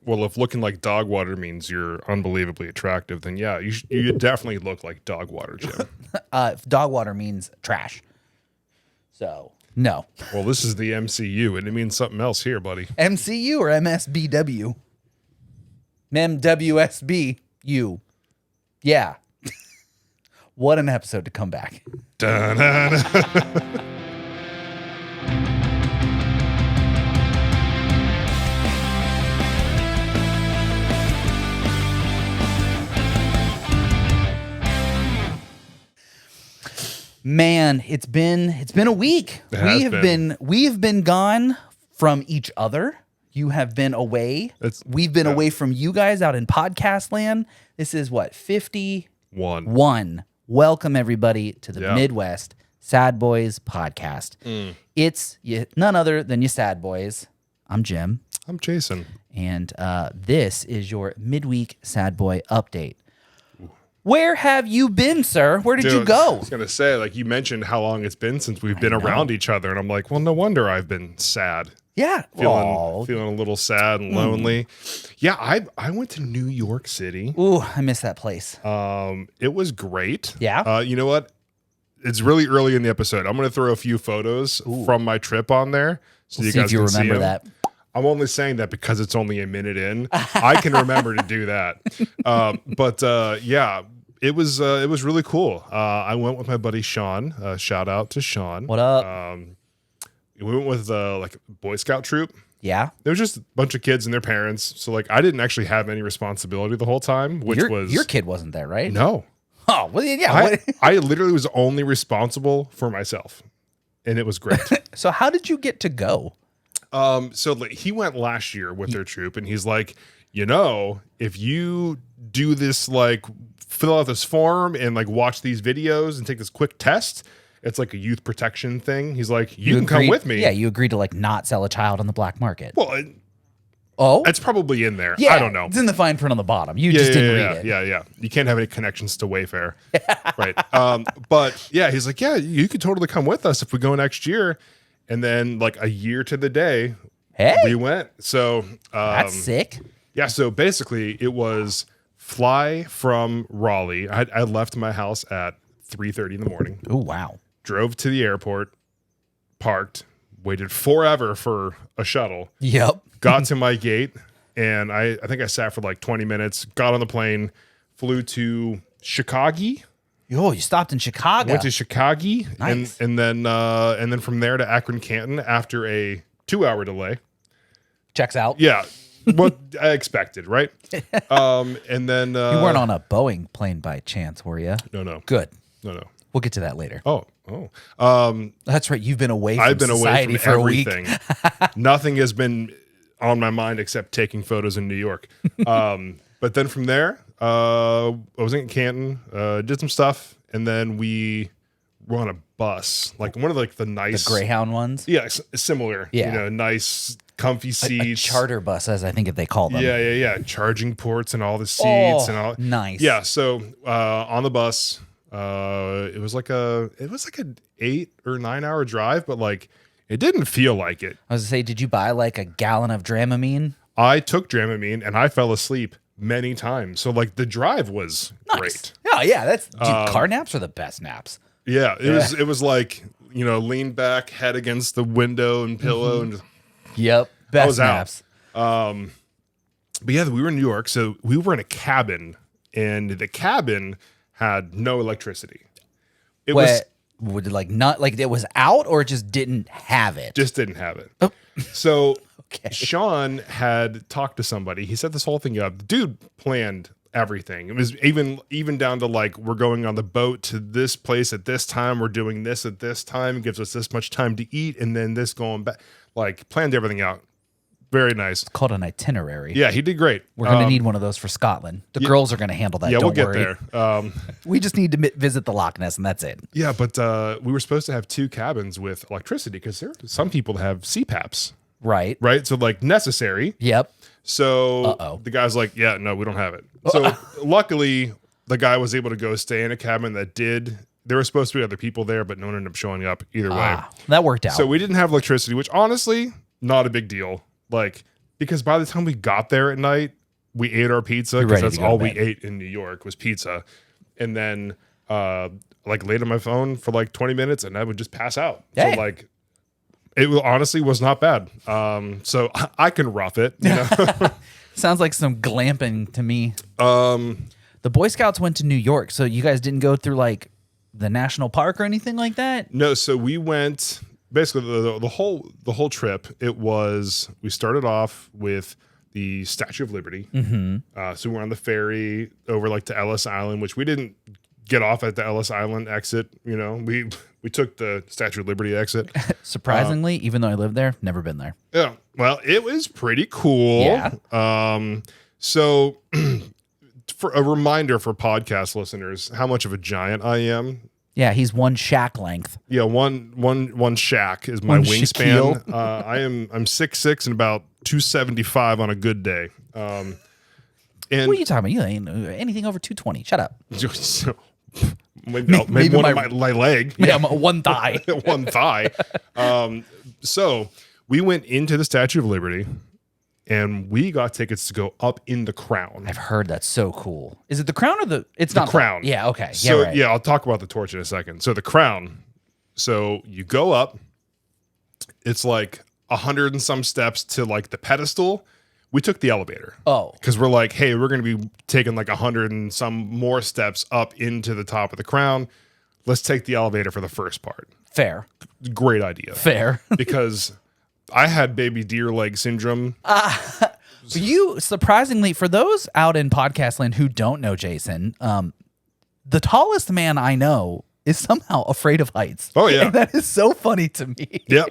Well, if looking like dog water means you're unbelievably attractive, then yeah, you definitely look like dog water, Jim. Dog water means trash. So, no. Well, this is the MCU, and it means something else here, buddy. MCU or MSBW? MWSBU. Yeah. What an episode to come back. Dun-dun-dun. Man, it's been a week. We have been gone from each other. You have been away. We've been away from you guys out in podcast land. This is what, 51. Welcome everybody to the Midwest Sadbois podcast. It's none other than your Sadbois. I'm Jim. I'm Jason. And this is your midweek Sadboy update. Where have you been, sir? Where did you go? I was going to say, like, you mentioned how long it's been since we've been around each other. And I'm like, well, no wonder I've been sad. Yeah. Feeling a little sad and lonely. Yeah, I went to New York City. Ooh, I miss that place. It was great. Yeah. You know what? It's really early in the episode. I'm going to throw a few photos from my trip on there. So we'll you see guys if you can remember see that. I'm only saying that because it's only a minute in. I can remember to do that. Yeah, it was really cool. I went with my buddy Sean. Shout out to Sean. What up? We went with like Boy Scout troop. Yeah. There was just a bunch of kids and their parents. So like I didn't actually have any responsibility the whole time, which was your kid wasn't there, right? No. Oh, well, yeah. I literally was only responsible for myself, and it was great. So how did you get to go? So like, he went last year with their troop, and he's like, if you do this, like fill out this form and like watch these videos and take this quick test, it's like a youth protection thing. He's like, you can come with me. Yeah, you agreed to like not sell a child on the black market. Well, it's probably in there. Yeah, I don't know. It's in the fine print on the bottom. You just didn't read it. Yeah. You can't have any connections to Wayfair. Right. But yeah, he's like, yeah, you could totally come with us if we go next year. And then like a year to the day, we went. So that's sick. Yeah. So basically it was fly from Raleigh. I left my house at 3:30 in the morning. Oh, wow. Drove to the airport, parked, waited forever for a shuttle. Yep. Got to my gate, and I think I sat for like 20 minutes, got on the plane, flew to Chicago. Oh, you stopped in Chicago. Went to Chicago, nice. and then from there to Akron, Canton after a 2-hour delay. Checks out. Yeah. What I expected, right? And then you weren't on a Boeing plane by chance, were you? No. Good. No. We'll get to that later. Oh. That's right. You've been away from I've been society away from for everything. A week. Nothing has been on my mind except taking photos in New York. But then from there, I was in Canton, did some stuff, and then we were on a bus, like one of like the nice Greyhound ones. Yeah, similar. Yeah. Nice, comfy seats. A charter bus, as I think if they call them. Yeah. Charging ports and all the seats and all. Nice. Yeah. So on the bus, it was like an 8 or 9 hour drive, but like it didn't feel like it. I was gonna say, did you buy like a gallon of Dramamine? I took Dramamine and I fell asleep many times. So like the drive was great. Oh yeah, that's car naps are the best naps. Yeah, it was like, lean back, head against the window and pillow and yep, best naps. But yeah, we were in New York, so we were in a cabin, and the cabin had no electricity. It was out, or it just didn't have it. Just didn't have it. Oh. So okay. Sean had talked to somebody. He set this whole thing up. The dude planned everything. It was even down to like, we're going on the boat to this place at this time. We're doing this at this time. It gives us this much time to eat, and then this going back. Like, planned everything out. Very nice. It's called an itinerary. Yeah, he did great. We're going to need one of those for Scotland. The girls are going to handle that. Yeah, Don't we'll worry. get there. We just need to visit the Loch Ness, and that's it. Yeah, but we were supposed to have 2 cabins with electricity because there are some people that have CPAPs. Right. So like necessary. Yep. So the guy's like, yeah, no, we don't have it. So luckily the guy was able to go stay in a cabin that did. There were supposed to be other people there, but no one ended up showing up either way. That worked out. So we didn't have electricity, which honestly, not a big deal. Like because by the time we got there at night, we ate our pizza because that's all we ate in New York was pizza. And then like laid on my phone for like 20 minutes and I would just pass out. Hey. So like it honestly was not bad. So I can rough it. You know? Sounds like some glamping to me. The Boy Scouts went to New York, so you guys didn't go through like the national park or anything like that? No, so we went basically the whole trip. We started off with the Statue of Liberty. So we were on the ferry over like to Ellis Island, which we didn't get off at the Ellis Island exit. You know, we took the Statue of Liberty exit. Surprisingly, even though I lived there, never been there. Yeah, well, it was pretty cool. Yeah. So for a reminder for podcast listeners, how much of a giant I am. Yeah, he's one shack length. Yeah, one shack is my wingspan. I'm 6'6" and about 275 on a good day. And what are you talking about? You ain't anything over 220. Shut up. So, maybe one of my leg. Yeah, one thigh. One thigh. So we went into the Statue of Liberty. And we got tickets to go up in the crown. I've heard that's so cool. Is it the crown or the? It's the not crown. Yeah. Okay. So yeah. Right. Yeah, I'll talk about the torch in a second. So the crown. So you go up. It's like 100 and some steps to like the pedestal. We took the elevator. Oh. Because we're like, hey, we're going to be taking like 100 and some more steps up into the top of the crown. Let's take the elevator for the first part. Fair. Great idea. Fair. Because I had baby deer leg syndrome. You surprisingly, for those out in podcast land who don't know Jason, the tallest man I know is somehow afraid of heights. Oh yeah, and that is so funny to me. Yep,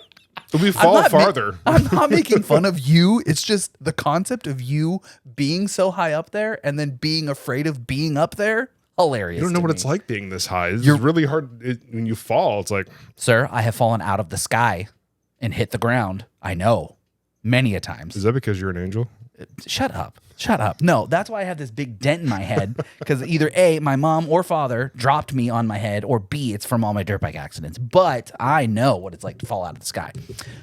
we fall farther. I'm not making fun of you. It's just the concept of you being so high up there and then being afraid of being up there. Hilarious. You don't know what it's like being this high. It's really hard when you fall. It's like, sir, I have fallen out of the sky and hit the ground. I know. Many a times. Is that because you're an angel? Shut up. Shut up. No, that's why I have this big dent in my head. Because either A, my mom or father dropped me on my head, or B, it's from all my dirt bike accidents. But I know what it's like to fall out of the sky.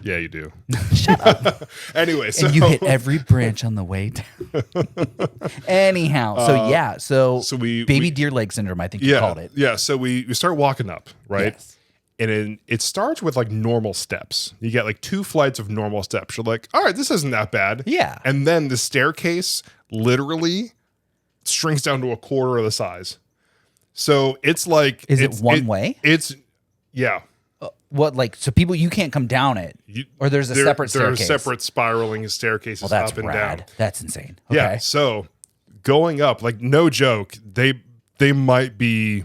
Yeah, you do. Shut up. Anyway, so. And you hit every branch on the way down. Anyhow, so we baby deer leg syndrome, I think you called it. Yeah, so we start walking up, right? Yes. And it starts with like normal steps. You get like 2 flights of normal steps. You're like, all right, this isn't that bad. Yeah. And then the staircase literally shrinks down to a quarter of the size. So it's like, is it one way? It's, yeah. What, like, so people, you can't come down it, or there's a separate staircase? There are separate spiraling staircases up and down. That's insane. Okay. Yeah. So going up, like, no joke, they might be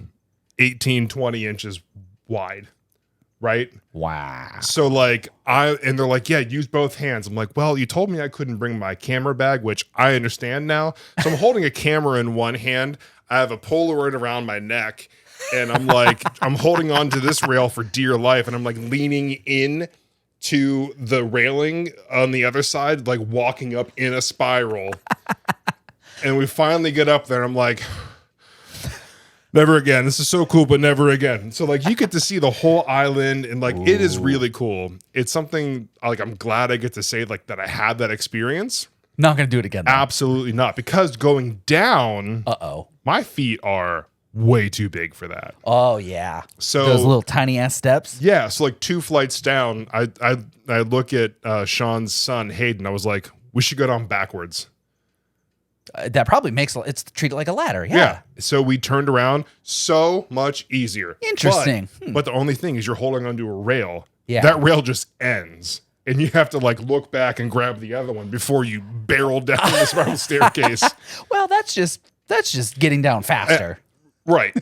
18, 20 inches wide. Right? Wow. So like and they're like, yeah, use both hands. I'm like, well, you told me I couldn't bring my camera bag, which I understand now. So I'm holding a camera in one hand. I have a Polaroid around my neck, and I'm like, I'm holding on to this rail for dear life, and I'm like leaning in to the railing on the other side, like walking up in a spiral. And we finally get up there, and I'm like, never again. This is so cool, but never again. So like you get to see the whole island, and like it is really cool. It's something like I'm glad I get to say like that I had that experience. Not gonna do it again. Though. Absolutely not, because going down, my feet are way too big for that. Oh yeah. So those little tiny ass steps. Yeah. So like 2 flights down, I look at Sean's son Hayden. I was like, we should go down backwards. That probably makes it's treated like a ladder. Yeah. So we turned around, so much easier. Interesting. But the only thing is you're holding onto a rail. Yeah. That rail just ends. And you have to like look back and grab the other one before you barrel down the spiral staircase. Well, that's just getting down faster. Right.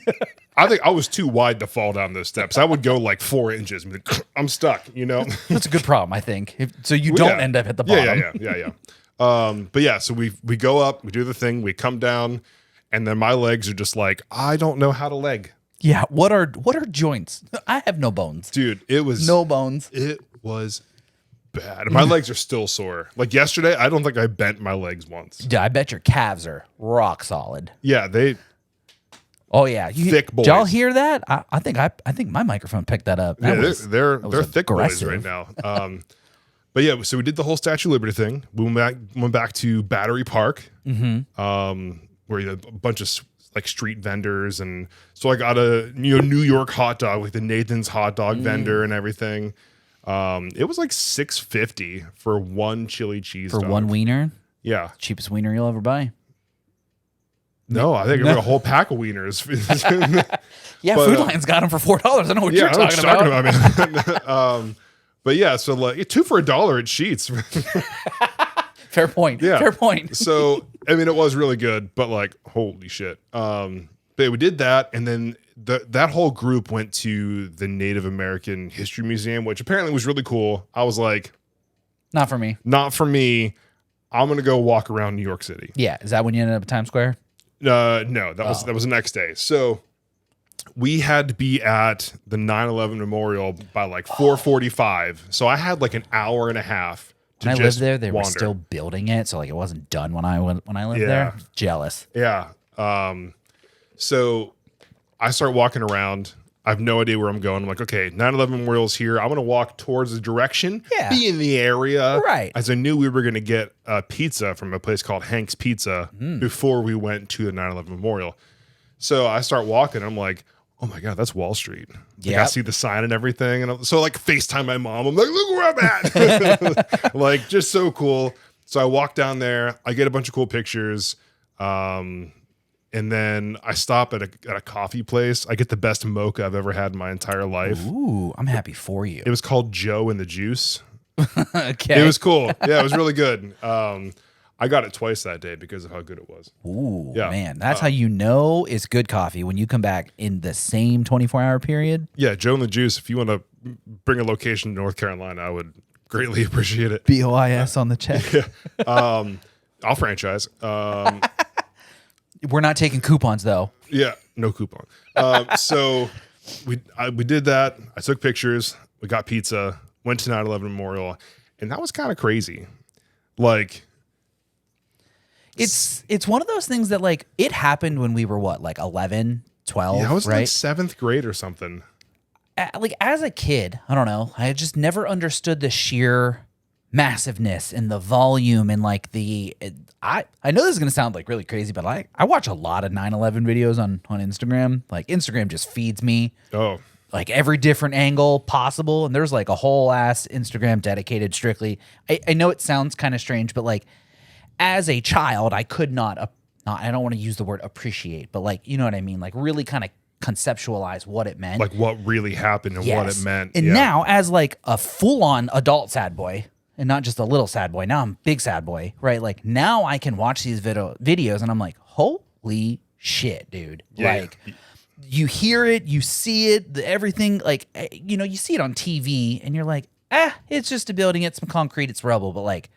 I think I was too wide to fall down those steps. I would go like 4 inches. I'm stuck, you know? That's a good problem, I think. So you don't end up at the bottom. Yeah. But yeah, so we go up, we do the thing, we come down, and then my legs are just like, I don't know how to leg. Yeah, what are joints? I have no bones. Dude, it was no bones. It was bad. My legs are still sore. Like yesterday, I don't think I bent my legs once. Yeah, I bet your calves are rock solid. Yeah, Oh yeah, thick boys. Did y'all hear that? I think my microphone picked that up. They're thick aggressive boys right now. But yeah, so we did the whole Statue of Liberty thing. We went back to Battery Park, where you had a bunch of like street vendors, and so I got a New York hot dog, like the Nathan's hot dog vendor and everything. It was like $6.50 for one chili cheese for dog. one wiener. Yeah, cheapest wiener you'll ever buy. No, I think I got a whole pack of wieners. Yeah, Food Lion's got them for $4. I know what you're talking about. But yeah, so like 2 for $1 at Sheetz. Fair point. Yeah. Fair point. So I mean, it was really good, but like, holy shit. But we did that, and then that whole group went to the Native American History Museum, which apparently was really cool. I was like, not for me. Not for me. I'm gonna go walk around New York City. Yeah, is that when you ended up at Times Square? No, that was the next day. So we had to be at the 9/11 memorial by like 4:45. So I had like an hour and a half to when I just lived there, they wander. were still building it, so like it wasn't done when I lived there. Jealous. Yeah. So I start walking around. I have no idea where I'm going. I'm like, okay, 9/11 memorial's here. I'm gonna walk towards the direction, be in the area, right? As I knew we were gonna get a pizza from a place called Hank's Pizza before we went to the 9/11 memorial. So I start walking. I'm like, oh my god, that's Wall Street. Like, I see the sign and everything, and so like FaceTime my mom. I'm like, look where I'm at. Like, just so cool. So I walk down there. I get a bunch of cool pictures. And then I stop at a coffee place. I get the best mocha I've ever had in my entire life. Ooh, I'm happy for you. It was called Joe and the Juice. Okay. It was cool. Yeah, it was really good. I got it twice that day because of how good it was. Ooh, man. That's how you know it's good coffee, when you come back in the same 24-hour period. Yeah, Joe and the Juice. If you want to bring a location to North Carolina, I would greatly appreciate it. BOIS on the check. I'll franchise. We're not taking coupons, though. Yeah, no coupon. So we did that. I took pictures. We got pizza. Went to 9/11 Memorial, and that was kind of crazy. Like, it's one of those things that like it happened when we were what, like 11, 12, yeah, I was right? like 7th grade or something. Like as a kid, I don't know. I just never understood the sheer massiveness and the volume and like I know this is going to sound like really crazy, but I watch a lot of 9/11 videos on Instagram. Like Instagram just feeds me like every different angle possible. And there's like a whole ass Instagram dedicated strictly. I know it sounds kind of strange, but like as a child, I could not, I don't want to use the word appreciate, but like, you know what I mean? Like really kind of conceptualize what it meant. Like what really happened and what it meant. And now as like a full on adult sad boy, and not just a little sad boy. Now I'm big sad boy, right? Like now I can watch these videos and I'm like, holy shit, dude. Yeah. Like you hear it, you see it, everything, like, you know, you see it on TV and you're like, it's just a building, it's some concrete, it's rubble. But like,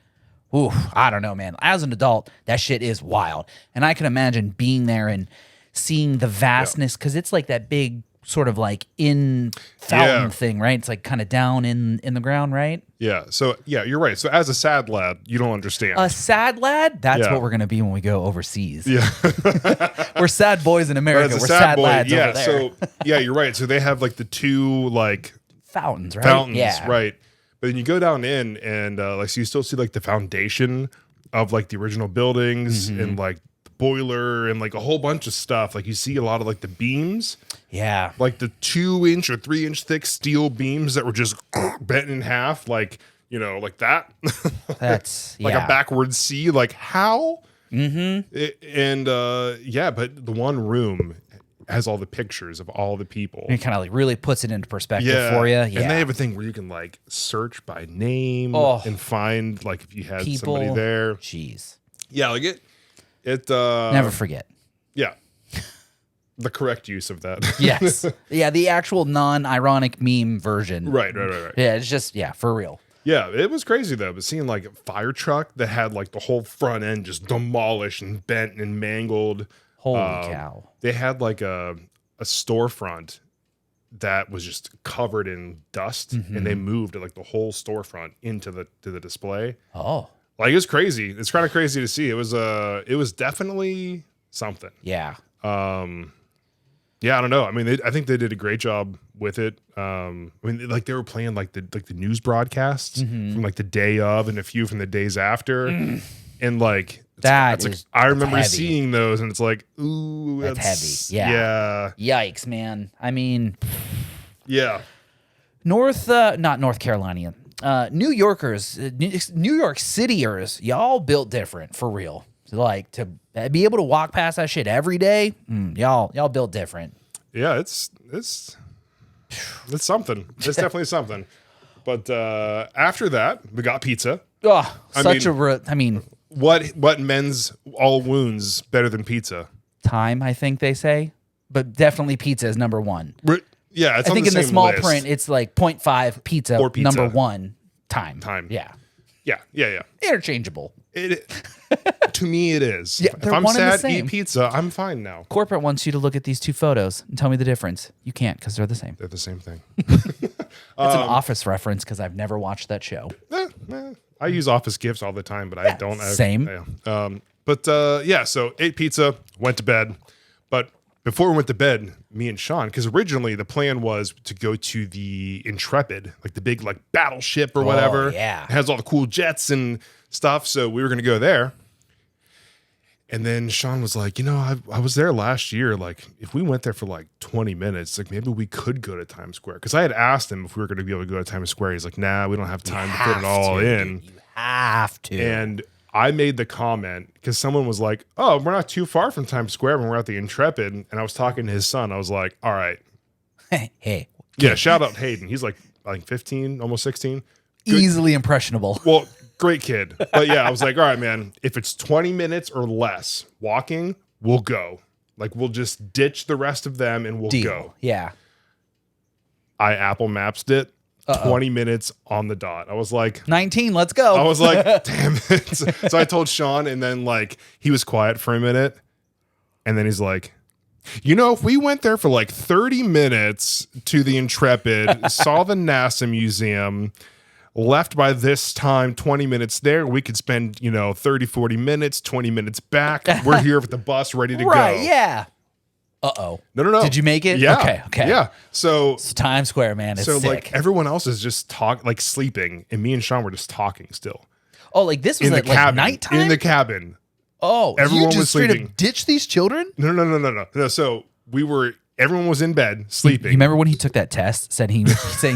ooh, I don't know, man. As an adult, that shit is wild. And I can imagine being there and seeing the vastness, because it's like that big sort of like in fountain thing, right? It's like kind of down in the ground, right? Yeah. So yeah, you're right. So as a sad lad, you don't understand. A sad lad? That's what we're gonna be when we go overseas. Yeah. We're sad boys in America. We're sad lads over there. So yeah, you're right. So they have like the two like fountains, right? Fountains, right. But then you go down in and like so you still see like the foundation of like the original buildings and like the boiler and like a whole bunch of stuff. Like you see a lot of like the beams. Yeah. Like the 2-inch or 3-inch thick steel beams that were just bent in half, like, you know, like that. That's like a backward C. Like how? But the one room has all the pictures of all the people. And it kind of like really puts it into perspective for you. Yeah. And they have a thing where you can like search by name and find like if you had somebody there. Jeez. Yeah, like it never forget. Yeah. The correct use of that. Yes. Yeah, the actual non-ironic meme version. Right. Yeah, it's just, for real. Yeah, it was crazy though, but seeing like a fire truck that had like the whole front end just demolished and bent and mangled. Holy cow. They had like a storefront that was just covered in dust and they moved like the whole storefront into the display. Oh. Like it was crazy. It's kind of crazy to see. It was definitely something. Yeah. Yeah, I don't know. I mean, I think they did a great job with it. I mean, like they were playing like the news broadcasts from like the day of and a few from the days after, and like I remember seeing those, and it's like, ooh, that's heavy. Yeah. Yikes, man. I mean, yeah. Not North Carolina. New Yorkers, New York Cityers, y'all built different for real. Like to be able to walk past that shit every day, y'all built different. Yeah, it's something. It's definitely something. But after that, we got pizza. Oh, I mean, what mends all wounds better than pizza? Time, I think they say, but definitely pizza is number one. Yeah, it's I think in the small list. print it's like 0.5 pizza, or pizza. number one time. Yeah. Interchangeable. To me, it is. Yeah, if I'm sad, eat pizza. I'm fine now. Corporate wants you to look at these two photos and tell me the difference. You can't because they're the same. They're the same thing. It's an Office reference because I've never watched that show. I use Office gifs all the time, but I don't. Same. So ate pizza, went to bed. But before we went to bed, me and Sean, because originally the plan was to go to the Intrepid, like the big like battleship or whatever. Yeah. It has all the cool jets and stuff. So we were going to go there. And then Sean was like, I was there last year. Like, if we went there for like 20 minutes, like maybe we could go to Times Square. Because I had asked him if we were going to be able to go to Times Square. He's like, nah, we don't have time to put it all in. You have to. And I made the comment because someone was like, oh, we're not too far from Times Square when we're at the Intrepid. And I was talking to his son. I was like, all right. Hey. Yeah, shout out Hayden. He's like, I think 15, almost 16. Good. Easily impressionable. Well, great kid. But yeah, I was like, all right, man, if it's 20 minutes or less walking, we'll go. Like, we'll just ditch the rest of them and we'll go. Yeah. I Apple Maps'd it. 20 minutes on the dot. I was like 19, let's go. I was like, damn it. So I told Sean, and then like he was quiet for a minute. And then he's like, if we went there for like 30 minutes to the Intrepid, saw the NASA museum, left by this time, 20 minutes there, we could spend, 30, 40 minutes, 20 minutes back. We're here with the bus ready to go. Right, yeah. Uh-oh. No. Did you make it? Yeah. Okay. Yeah. So it's Times Square, man. It's sick. Like everyone else is just sleeping, and me and Sean were just talking still. Oh, like this was like nighttime? In the cabin. Oh, everyone you just was sleeping. Straight up ditch these children? No. So everyone was in bed sleeping. You remember when he took that test, saying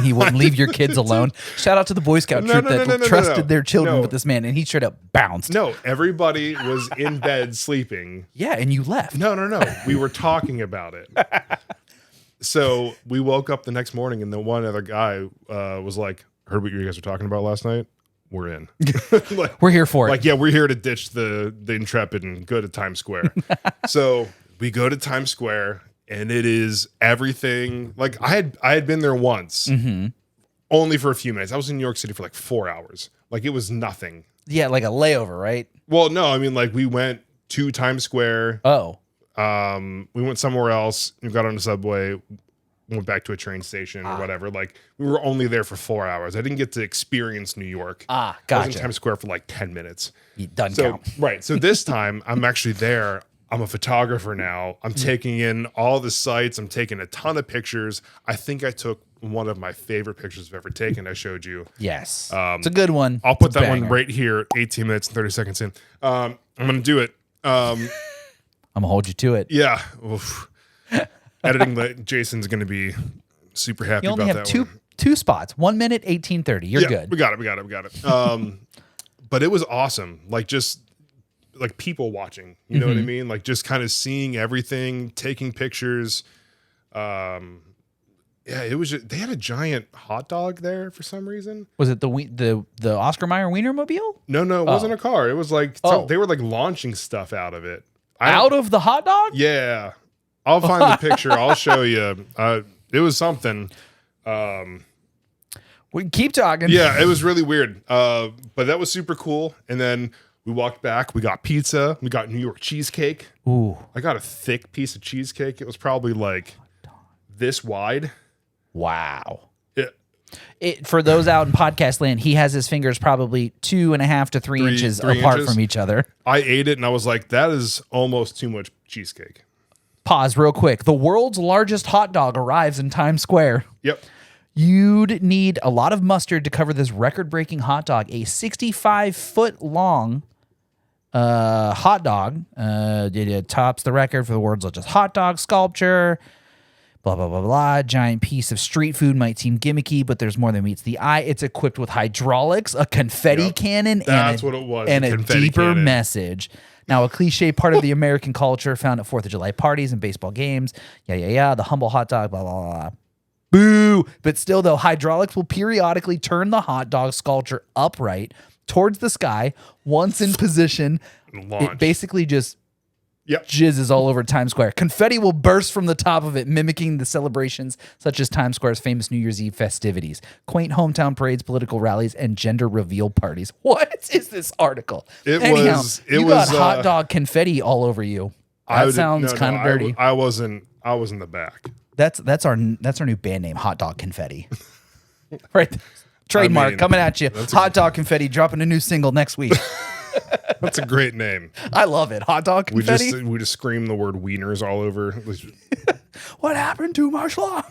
he wouldn't leave your kids alone? Shout out to the Boy Scout troop that trusted their children with this man, and he straight up bounced. No, everybody was in bed sleeping. Yeah, and you left. No. We were talking about it. So we woke up the next morning, and the one other guy was like, heard what you guys were talking about last night? We're in. We're here for it. Like, yeah, we're here to ditch the Intrepid and go to Times Square. So we go to Times Square, and it is everything. Like I had been there once, only for a few minutes. I was in New York City for like 4 hours. Like it was nothing. Yeah, like a layover, right? Well, no, I mean like we went to Times Square. Oh. We went somewhere else. We got on the subway, went back to a train station or whatever. Like we were only there for 4 hours. I didn't get to experience New York. Gotcha. I was in Times Square for like 10 minutes. Count. Right. So this time I'm actually there. I'm a photographer now. I'm taking in all the sights. I'm taking a ton of pictures. I think I took one of my favorite pictures I've ever taken. I showed you. Yes. It's a good one. I'll put that one right here, 18 minutes and 30 seconds in. I'm going to do it. I'm going to hold you to it. Yeah. Oof. Editing Jason's going to be super happy about that. You only have two spots. 1 minute, 18:30. You're good. We got it. But it was awesome. Like just like people watching, you know what I mean? Like just kind of seeing everything, taking pictures. Yeah, it was they had a giant hot dog there for some reason. Was it the Oscar Mayer Wienermobile? No, it wasn't a car. It was like they were like launching stuff out of it. Out of the hot dog? Yeah. I'll find the picture. I'll show you. It was something. We keep talking. Yeah, it was really weird. But that was super cool. And then we walked back. We got pizza. We got New York cheesecake. Ooh. I got a thick piece of cheesecake. It was probably like this wide. Wow. Yeah. For those out in podcast land, he has his fingers probably 2.5 to 3 inches apart from each other. I ate it and I was like, that is almost too much cheesecake. Pause real quick. The world's largest hot dog arrives in Times Square. Yep. You'd need a lot of mustard to cover this record-breaking hot dog. A 65-foot-long hot dog. It tops the record for the world's largest hot dog sculpture. Blah, blah, blah, blah. Giant piece of street food might seem gimmicky, but there's more than meets the eye. It's equipped with hydraulics, a confetti cannon, That's what it was, and a deeper cannon. message. Now, a cliche part of the American culture found at 4th of July parties and baseball games. Yeah. The humble hot dog, blah, blah, blah. Boo! But still, though, hydraulics will periodically turn the hot dog sculpture upright towards the sky. Once in position, it basically just jizzes all over Times Square. Confetti will burst from the top of it, mimicking the celebrations such as Times Square's famous New Year's Eve festivities, quaint hometown parades, political rallies, and gender reveal parties. What is this article? You got hot dog confetti all over you. That sounds kind of dirty. I was in the back. That's our new band name, Hot Dog Confetti. Right. Trademark coming at you. Hot Dog Confetti dropping a new single next week. That's a great name. I love it. Hot Dog Confetti. We just scream the word wieners all over. What happened to my schlong?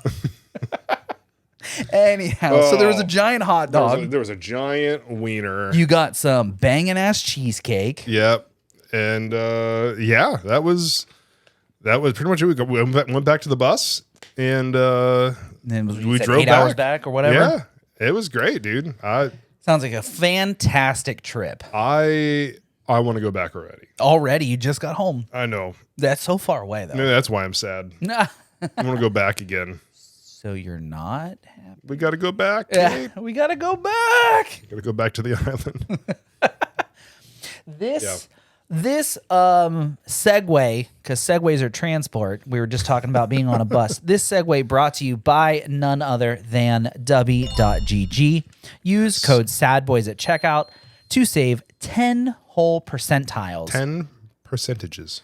Anyhow, so there was a giant hot dog. There was a giant wiener. You got some banging ass cheesecake. Yep. And that was pretty much it. We went back to the bus and then we drove 8 hours back or whatever. Yeah. It was great, dude. Sounds like a fantastic trip. I want to go back already. Already? You just got home. I know. That's so far away, though. Maybe that's why I'm sad. I want to go back again. So you're not happy? We got to go back, Kate. We got to go back. Got to go back to the island. This segue, because segues are transport. We were just talking about being on a bus. This segue brought to you by none other than W.GG. Use code SADBOYS at checkout to save 10 whole percentiles. 10 percentages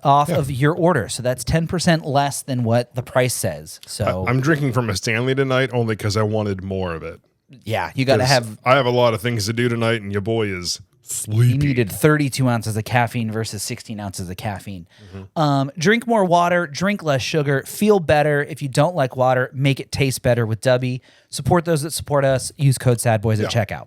off of your order. So that's 10% less than what the price says. So I'm drinking from a Stanley tonight only because I wanted more of it. Yeah, you got to have... I have a lot of things to do tonight, and your boy is... sleepy. You needed 32 ounces of caffeine versus 16 ounces of caffeine. Drink more water, drink less sugar, feel better. If you don't like water, make it taste better with Dubby. Support those that support us. Use code SADBOYS at checkout.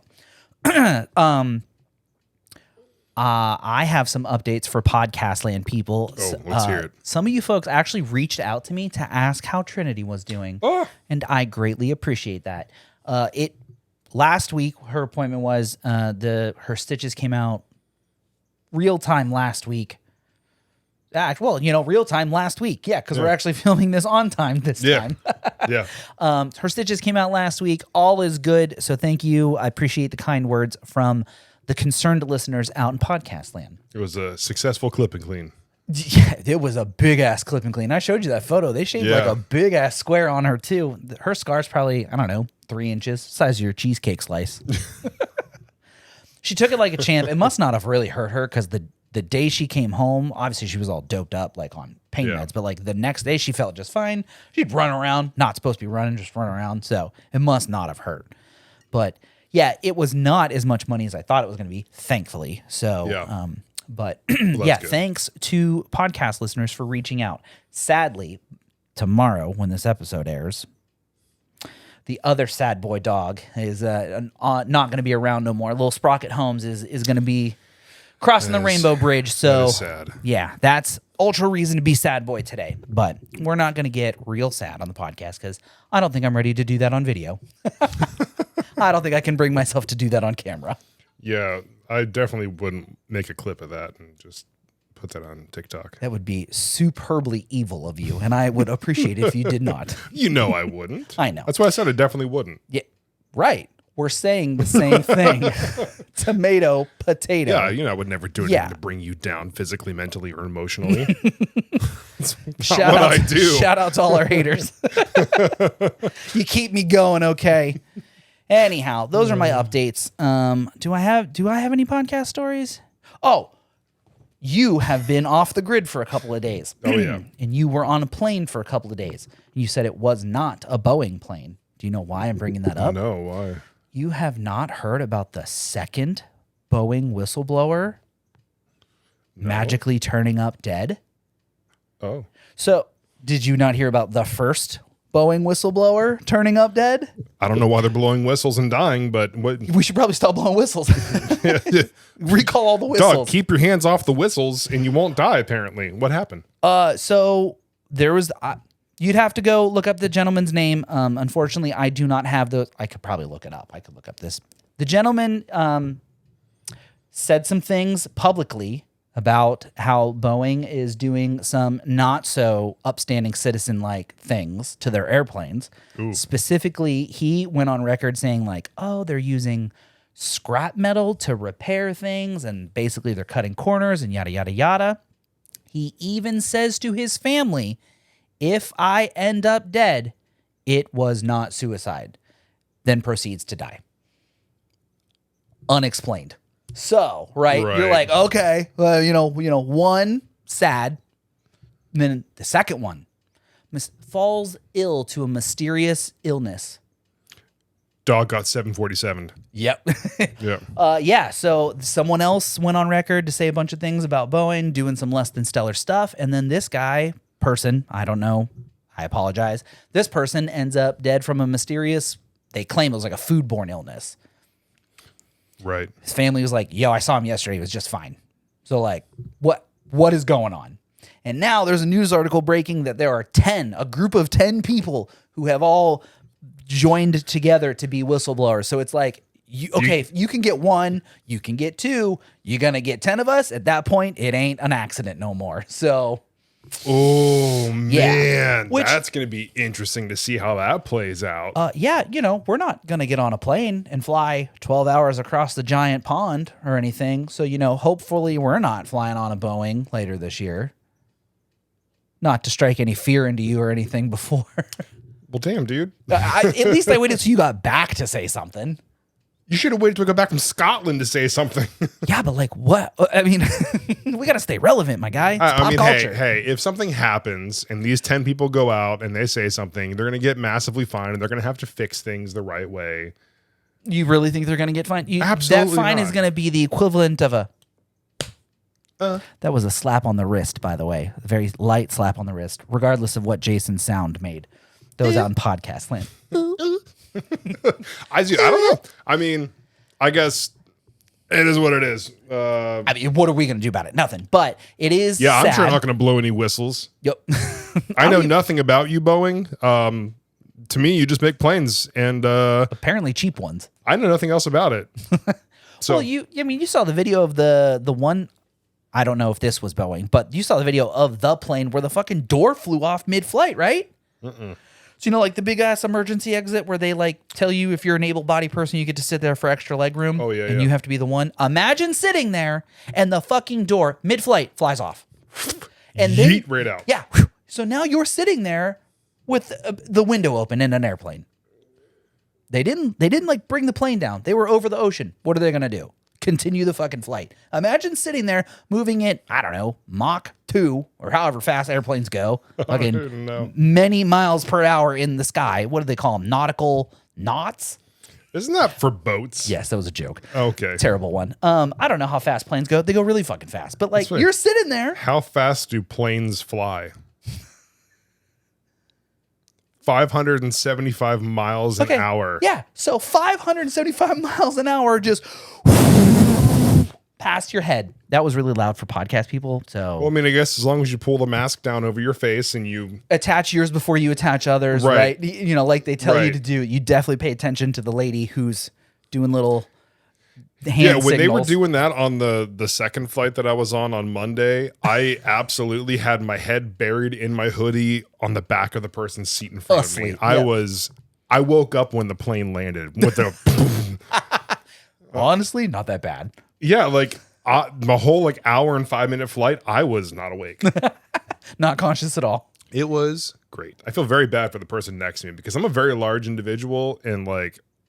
I have some updates for Podcast Land people. Let's hear it. Some of you folks actually reached out to me to ask how Trinity was doing, and I greatly appreciate that. Last week, her appointment was her stitches came out real time last week. Real time last week. Yeah, because we're actually filming this on time this time. Yeah. Her stitches came out last week. All is good. So thank you. I appreciate the kind words from the concerned listeners out in Podcast Land. It was a successful clip and clean. Yeah, it was a big ass clip and clean. I showed you that photo. They shaved like a big ass square on her too. Her scar's probably, 3 inches, size of your cheesecake slice. She took it like a champ. It must not have really hurt her because the day she came home, obviously she was all doped up like on pain meds, but like the next day she felt just fine. She'd run around, not supposed to be running, just run around. So it must not have hurt. But yeah, it was not as much money as I thought it was going to be, thankfully. So, but thanks to podcast listeners for reaching out. Sadly, tomorrow when this episode airs, the other sad boy dog is not going to be around no more. Little Sprocket Holmes is going to be crossing the Rainbow Bridge. So sad. Yeah, that's ultra reason to be sad boy today. But we're not going to get real sad on the podcast because I don't think I'm ready to do that on video. I don't think I can bring myself to do that on camera. Yeah, I definitely wouldn't make a clip of that and just put that on TikTok. That would be superbly evil of you, and I would appreciate it if you did not. You know I wouldn't. I know. That's why I said I definitely wouldn't. Yeah, right. We're saying the same thing. Tomato, potato. Yeah, I would never do anything to bring you down physically, mentally, or emotionally. Shout out to all our haters. You keep me going, okay? Anyhow, those are my updates. Do I have any podcast stories? Oh, you have been off the grid for a couple of days. Oh, yeah. And you were on a plane for a couple of days. You said it was not a Boeing plane. Do you know why I'm bringing that up? No, why? You have not heard about the second Boeing whistleblower magically turning up dead? Oh. So, did you not hear about the first Boeing whistleblower turning up dead? I don't know why they're blowing whistles and dying, but what? We should probably stop blowing whistles. Recall all the whistles. Dog, keep your hands off the whistles and you won't die, apparently. What happened? So there was, you'd have to go look up the gentleman's name. Unfortunately, I do not have those. I could probably look it up. I could look up this. The gentleman said some things publicly about how Boeing is doing some not so upstanding citizen-like things to their airplanes. Ooh. Specifically, he went on record saying like, oh, they're using scrap metal to repair things, and basically they're cutting corners and yada, yada, yada. He even says to his family, if I end up dead, it was not suicide. Then proceeds to die. Unexplained. So, right. You're like, okay, one, sad. And then the second one, falls ill to a mysterious illness. Dog got 747. Yep. Yeah. So someone else went on record to say a bunch of things about Boeing doing some less than stellar stuff. And then this person, I don't know, I apologize. This person ends up dead from a mysterious, they claim it was like a foodborne illness. Right. His family was like, yo, I saw him yesterday. He was just fine. So like, what is going on? And now there's a news article breaking that there are a group of 10 people who have all joined together to be whistleblowers. So it's like, if you can get one, you can get two, you're going to get 10 of us. At that point, it ain't an accident no more. So. Oh, man. Which, that's going to be interesting to see how that plays out. We're not going to get on a plane and fly 12 hours across the giant pond or anything. So, hopefully we're not flying on a Boeing later this year. Not to strike any fear into you or anything before. Well, damn, dude. At least I waited till you got back to say something. You should have waited till we got back from Scotland to say something. Yeah, but like what? I mean, we got to stay relevant, my guy. It's pop culture. Hey, if something happens and these 10 people go out and they say something, they're going to get massively fined and they're going to have to fix things the right way. You really think they're going to get fined? Absolutely that fine not. Is going to be the equivalent of a... That was a slap on the wrist, by the way. A very light slap on the wrist, regardless of what Jason's sound made. Those out in podcast land. I don't know. I mean, I guess it is what it is. I mean, what are we going to do about it? Nothing. But it is Yeah, sad. I'm sure I'm not going to blow any whistles. Yep. I know nothing about you, Boeing. To me, you just make planes, and apparently cheap ones. I know nothing else about it. So, well, you saw the video of the one. I don't know if this was Boeing, but you saw the video of the plane where the fucking door flew off mid-flight, right? So, like the big ass emergency exit where they like tell you if you're an able-bodied person, you get to sit there for extra leg room. Oh, yeah. And you have to be the one. Imagine sitting there and the fucking door mid-flight flies off. And yeet right out. Yeah. So now you're sitting there with the window open in an airplane. They didn't like bring the plane down. They were over the ocean. What are they going to do? Continue the fucking flight. Imagine sitting there moving it, I don't know, Mach 2 or however fast airplanes go. Fucking many miles per hour in the sky. What do they call them? Nautical knots? Isn't that for boats? Yes, that was a joke. Okay. Terrible one. I don't know how fast planes go. They go really fucking fast. But like you're sitting there. How fast do planes fly? 575 miles an hour. Yeah. So 575 miles an hour just past your head. That was really loud for podcast people. So well, I mean, I guess as long as you pull the mask down over your face and you attach yours before you attach others, right? Like they tell you to do. You definitely pay attention to the lady who's doing little hand when signals. they were doing that on the second flight that I was on Monday, I absolutely had my head buried in my hoodie on the back of the person's seat in front of me. I woke up when the plane landed with the honestly not that bad. Yeah, like my whole hour and 5-minute flight, I was not awake. Not conscious at all. It was great. I feel very bad for the person next to me because I'm a very large individual and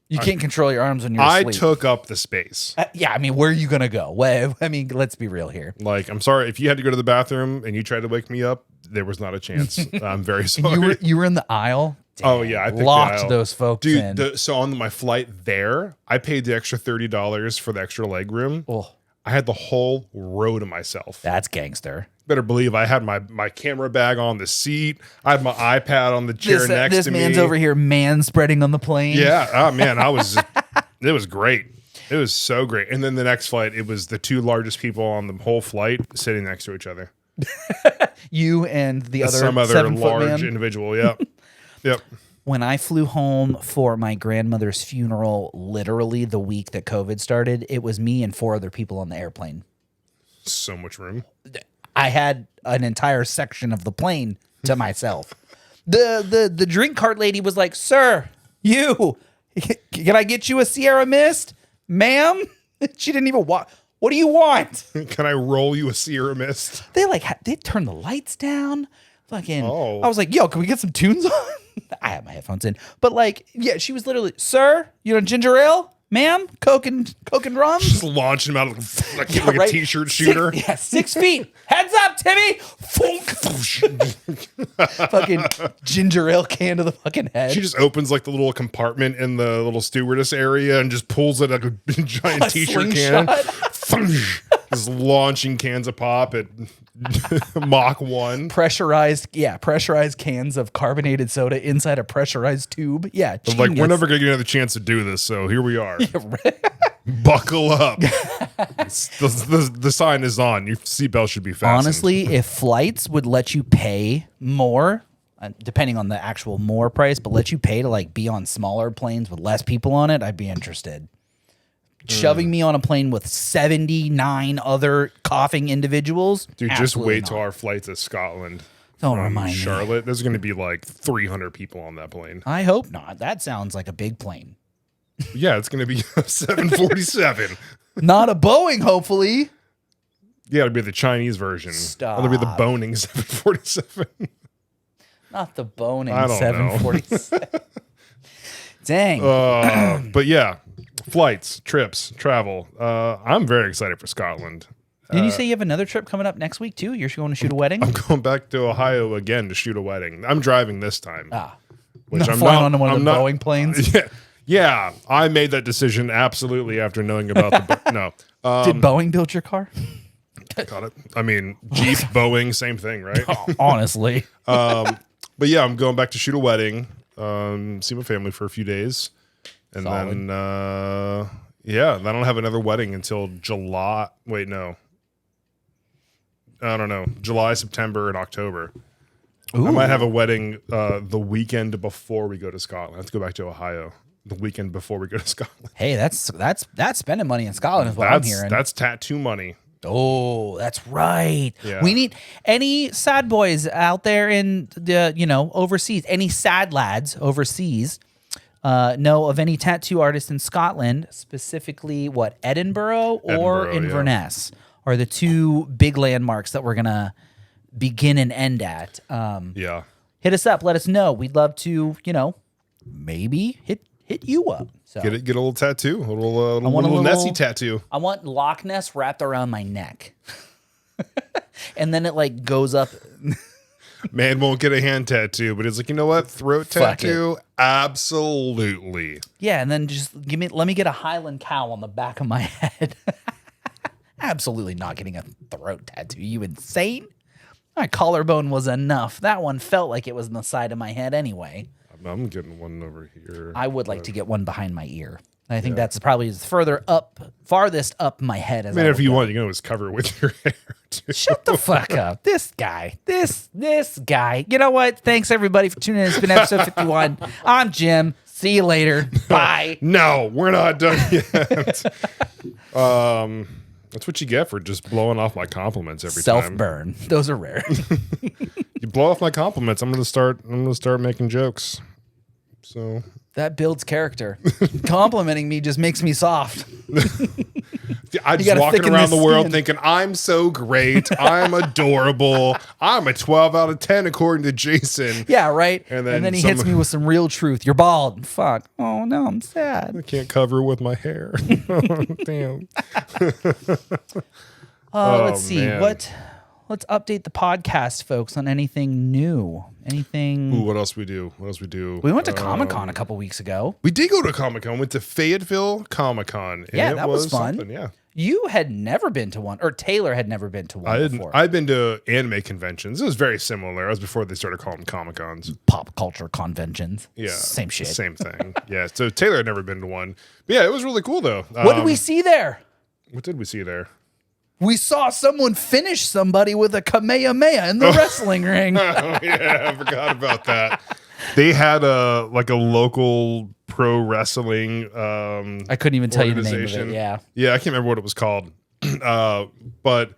you can't control your arms when you're asleep. I took up the space. Yeah, I mean, where are you going to go? Well, I mean, let's be real here. I'm sorry. If you had to go to the bathroom and you tried to wake me up, there was not a chance. I'm very sorry. You were in the aisle? Damn, oh, yeah. I locked those folks in. Dude, so on my flight there, I paid the extra $30 for the extra leg room. Oh. I had the whole row to myself. That's gangster. better believe I had my camera bag on the seat. I had my iPad on the chair next to me. This man's over here spreading on the plane. Yeah. Oh man, it was great. It was so great. And then the next flight, it was the two largest people on the whole flight sitting next to each other. You and the other some other 7 foot large man. individual. Yep. Yep. When I flew home for my grandmother's funeral, literally the week that COVID started, it was me and 4 other people on the airplane. So much room. I had an entire section of the plane to myself. The drink cart lady was like, "Sir, can I get you a Sierra Mist, ma'am?" She didn't even want. What do you want? Can I roll you a Sierra Mist? They turned the lights down. Fucking. Oh. I was like, "Yo, can we get some tunes on?" I had my headphones in, but like, yeah, she was literally, "Sir, you know ginger ale, ma'am, Coke and rum." Just launching him out like a t-shirt shooter. 6 feet. Heads up, Timmy. Fucking ginger ale can to the fucking head. She just opens like the little compartment in the little stewardess area and just pulls it like a giant t-shirt can. Just launching cans of pop at Mach 1. Pressurized cans of carbonated soda inside a pressurized tube. Yeah, like, we're never going to get another chance to do this, so here we are. Buckle up. The sign is on. Your seatbelt should be fastened. Honestly, if flights would let you pay more, depending on the actual more price, but let you pay to like be on smaller planes with less people on it, I'd be interested. Shoving me on a plane with 79 other coughing individuals. Dude, just wait till our flight to Scotland. Don't remind me. Charlotte. There's going to be like 300 people on that plane. I hope not. That sounds like a big plane. Yeah, it's going to be a 747. Not a Boeing, hopefully. Yeah, it'll be the Chinese version. Stop. It'll be the Boeing 747. Not the Boeing I don't 747. Dang. But yeah, flights, trips, travel. I'm very excited for Scotland. Didn't you say you have another trip coming up next week too? You're going to shoot a wedding? I'm going back to Ohio again to shoot a wedding. I'm driving this time. Which I'm flying on one of the Boeing planes. Yeah, I made that decision absolutely after knowing about the no. Did Boeing build your car? Got it. I mean, Jeep, Boeing, same thing, right? Honestly. But yeah, I'm going back to shoot a wedding, see my family for a few days, and then then I don't have another wedding until July. Wait, no. I don't know. July, September, and October. Ooh. I might have a wedding the weekend before we go to Scotland. Let's go back to Ohio the weekend before we go to Scotland. Hey, that's spending money in Scotland is what I'm hearing. That's tattoo money. Oh, that's right. Yeah. We need any sad boys out there in the overseas. Any sad lads overseas know of any tattoo artists in Scotland, specifically Edinburgh or Inverness are the two big landmarks that we're gonna begin and end at. Hit us up. Let us know. We'd love to, maybe hit you up. So get a little tattoo, a little Nessie tattoo. I want Loch Ness wrapped around my neck, and then it like goes up. Man won't get a hand tattoo, but it's like, you know what? Throat tattoo, absolutely. Yeah, and then just let me get a Highland cow on the back of my head. Absolutely not getting a throat tattoo. You insane? My collarbone was enough. That one felt like it was on the side of my head anyway. I'm getting one over here. I would like to get one behind my ear. I think that's probably as farthest up my head as I mean, if you want, you can always cover it with your hair, too. Shut the fuck up. This guy. This guy. You know what? Thanks, everybody, for tuning in. It's been episode 51. I'm Jim. See you later. Bye. No, we're not done yet. That's what you get for just blowing off my compliments every time. Self-burn. Those are rare. You blow off my compliments, I'm gonna start making jokes. So that builds character. Complimenting me just makes me soft. I'm just walking around the world thinking I'm so great, I'm adorable, I'm a 12 out of 10 according to Jason. Yeah, right. And then he hits me with some real truth. You're bald. Fuck. Oh no, I'm sad. I can't cover it with my hair. Damn. Let's see. Man. Let's update the podcast, folks, on anything new. Anything. Ooh, what else we do? We went to Comic-Con a couple weeks ago. We did go to Comic-Con. Went to Fayetteville Comic-Con. Yeah, that was fun. Yeah. You had never been to one, or Taylor had never been to one before. I'd been to anime conventions. It was very similar. It was before they started calling them Comic-Cons. Pop culture conventions. Yeah. Same shit. Same thing. Yeah. So Taylor had never been to one. But yeah, it was really cool, though. What did we see there? What did we see there? We saw someone finish somebody with a Kamehameha in the wrestling ring. Oh, yeah. I forgot about that. They had a local pro wrestling I couldn't even tell you the name of it. Yeah. Yeah, I can't remember what it was called. But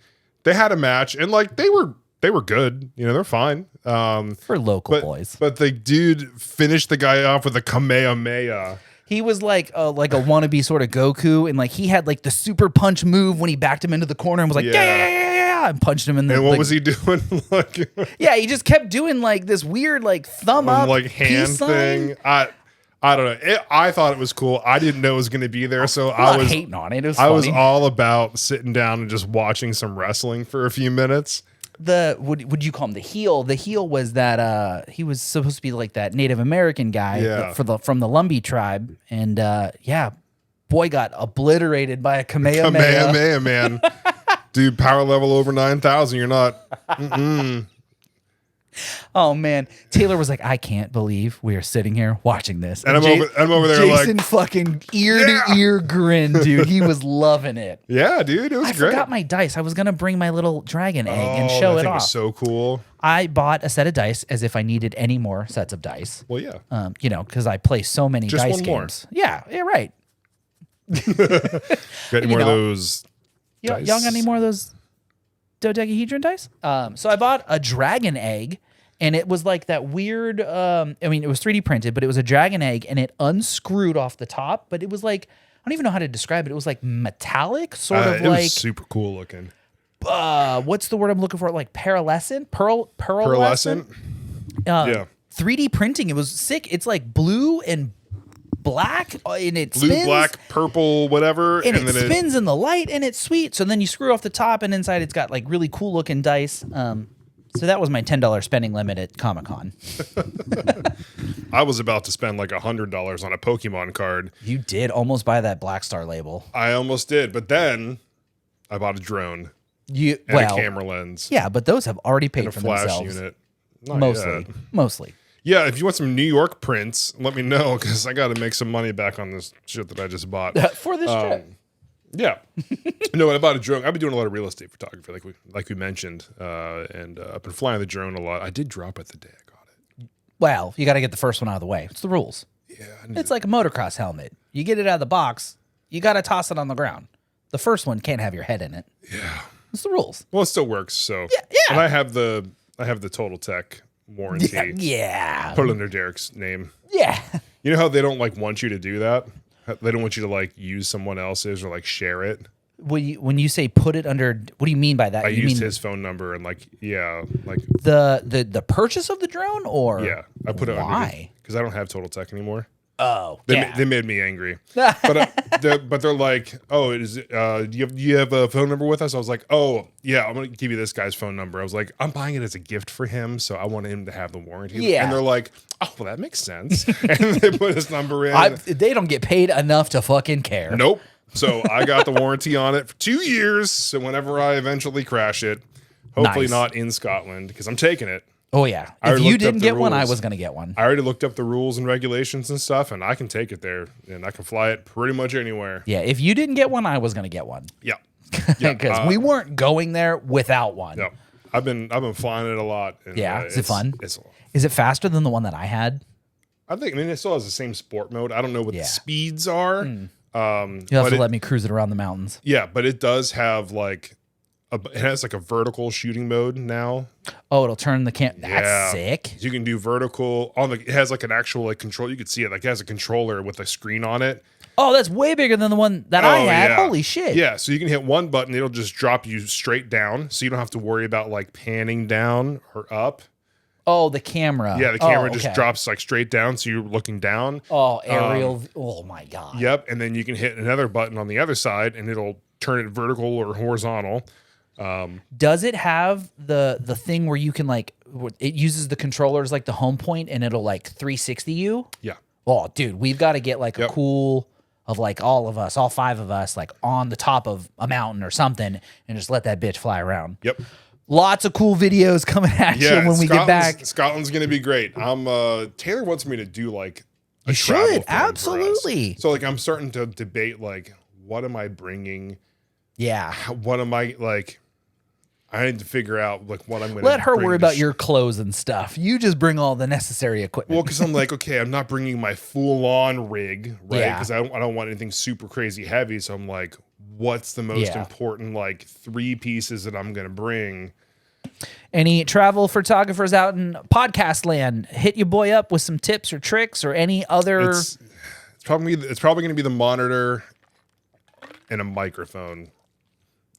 they had a match and like they were good. You know, they're fine. For local boys. But the dude finished the guy off with a Kamehameha. He was like a wannabe sort of Goku, and like he had like the super punch move when he backed him into the corner and was like, yeah, and punched him in the. And what was he doing? Like, yeah, he just kept doing like this weird like thumb up, like hand thing. I don't know. I thought it was cool. I didn't know it was going to be there, so I was hating on it. It was I was funny. all about sitting down and just watching some wrestling for a few minutes. Would you call him the heel? The heel was that he was supposed to be like that Native American guy from the Lumbee tribe, and boy got obliterated by a Kamehameha. Kamehameha, man. Dude, power level over 9,000. You're not. Oh man, Taylor was like, I can't believe we are sitting here watching this, and I'm over there Jason like fucking ear to ear grin, dude. He was loving it. Yeah, dude, it was great. I forgot my dice. I was gonna bring my little dragon egg and show it off. Was so cool. I bought a set of dice as if I needed any more sets of dice. Well, yeah, because I play so many just dice one games. More. Yeah, right. Got any more of those? Y'all got any more of those dodecahedron dice? So I bought a dragon egg, and it was like that weird. I mean, it was 3D printed, but it was a dragon egg, and it unscrewed off the top. But it was like, I don't even know how to describe it. It was like metallic, sort of it like was super cool looking. What's the word I'm looking for? Like pearlescent, pearlescent. Yeah, 3D printing. It was sick. It's like blue and black, and it blue, spins. black, purple, whatever, and it spins in the light, and it's sweet. So then you screw off the top, and inside it's got like really cool looking dice. So that was my $10 spending limit at Comic-Con. I was about to spend like $100 on a Pokemon card. You did almost buy that Black Star label. I almost did, but then I bought a drone. A camera lens. Yeah, but those have already paid and for a flash themselves. Unit. Mostly. Yeah, if you want some New York prints, let me know because I got to make some money back on this shit that I just bought for this trip. Yeah, no, I bought a drone. I've been doing a lot of real estate photography, like we mentioned, and I've been flying the drone a lot. I did drop it the day I got it. Well, you got to get the first one out of the way. It's the rules. Yeah, it's like a motocross helmet. You get it out of the box, you got to toss it on the ground. The first one can't have your head in it. Yeah, it's the rules. Well, it still works. So yeah. And I have the Total Tech warranty. Yeah. Put it under Derek's name. Yeah. You know how they don't like want you to do that? They don't want you to like use someone else's or like share it. When you say put it under, what do you mean by that? I used his phone number and like the purchase of the drone, or I put it why? Because I don't have Total Tech anymore. Oh, they made me angry. But they're like, oh, do you have a phone number with us? I was like, oh yeah, I'm gonna give you this guy's phone number. I was like, I'm buying it as a gift for him, so I want him to have the warranty. Yeah. And they're like, oh, well, that makes sense. And they put his number in. They don't get paid enough to fucking care. Nope. So I got the warranty on it for 2 years. So whenever I eventually crash it, hopefully not in Scotland, because I'm taking it. Oh yeah. If you didn't get one, I was going to get one. I already looked up the rules and regulations and stuff, and I can take it there, and I can fly it pretty much anywhere. Yeah. If you didn't get one, I was going to get one. Yeah. Because we weren't going there without one. No. I've been flying it a lot. And, is it fun? Is it faster than the one that I had? I mean, it still has the same sport mode. I don't know what the speeds are. You'll have to let me cruise it around the mountains. Yeah, but it does have like it has like a vertical shooting mode now. Oh, it'll turn the cam. That's sick. You can do vertical on it has like an actual like control. You could see it like it has a controller with a screen on it. Oh, that's way bigger than the one that I had. Yeah. Holy shit. Yeah, so you can hit one button, it'll just drop you straight down, so you don't have to worry about like panning down or up. Oh, the camera. Yeah, the camera just drops like straight down, so you're looking down. Oh, aerial. Oh my God. Yep, and then you can hit another button on the other side, and it'll turn it vertical or horizontal. Does it have the thing where you can like it uses the controllers like the home point, and it'll like 360 you? Yeah. Oh, dude, we've got to get like a cool of like all of us, all 5 of us, like on the top of a mountain or something, and just let that bitch fly around. Yep. Lots of cool videos coming at you when we get back. Scotland's gonna be great. Taylor wants me to do like you should absolutely. So like I'm starting to debate like what am I bringing? Yeah. What am I like? I need to figure out like what I'm going to let her worry about your clothes and stuff. You just bring all the necessary equipment. Well, because I'm like, okay, I'm not bringing my full on rig, right? Because I don't want anything super crazy heavy. So I'm like, what's the most important like 3 pieces that I'm going to bring? Any travel photographers out in podcast land, hit your boy up with some tips or tricks or any other. It's probably going to be the monitor and a microphone.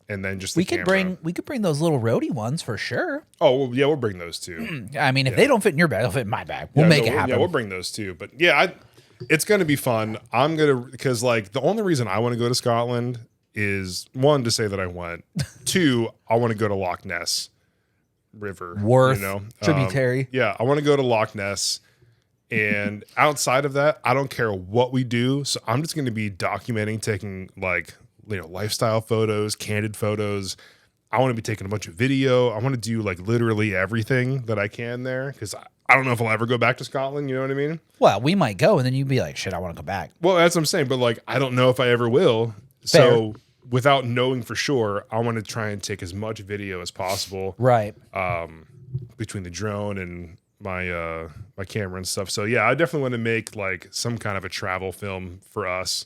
And then just we could bring those little roadie ones for sure. Oh well, yeah, we'll bring those too. I mean, if they don't fit in your bag, they'll fit in my bag. We'll make it happen. Yeah, we'll bring those too. But yeah, it's gonna be fun. Because like the only reason I want to go to Scotland is 1 to say that I went. 2, I want to go to Loch Ness River, tributary. Yeah, I want to go to Loch Ness. And outside of that, I don't care what we do. So I'm just going to be documenting, taking like lifestyle photos, candid photos. I want to be taking a bunch of video. I want to do like literally everything that I can there because I don't know if I'll ever go back to Scotland. You know what I mean? Well, we might go and then you'd be like, shit, I want to go back. Well, that's what I'm saying. But like, I don't know if I ever will. Fair. So without knowing for sure, I want to try and take as much video as possible. Right. Between the drone and my camera and stuff. So yeah, I definitely want to make like some kind of a travel film for us.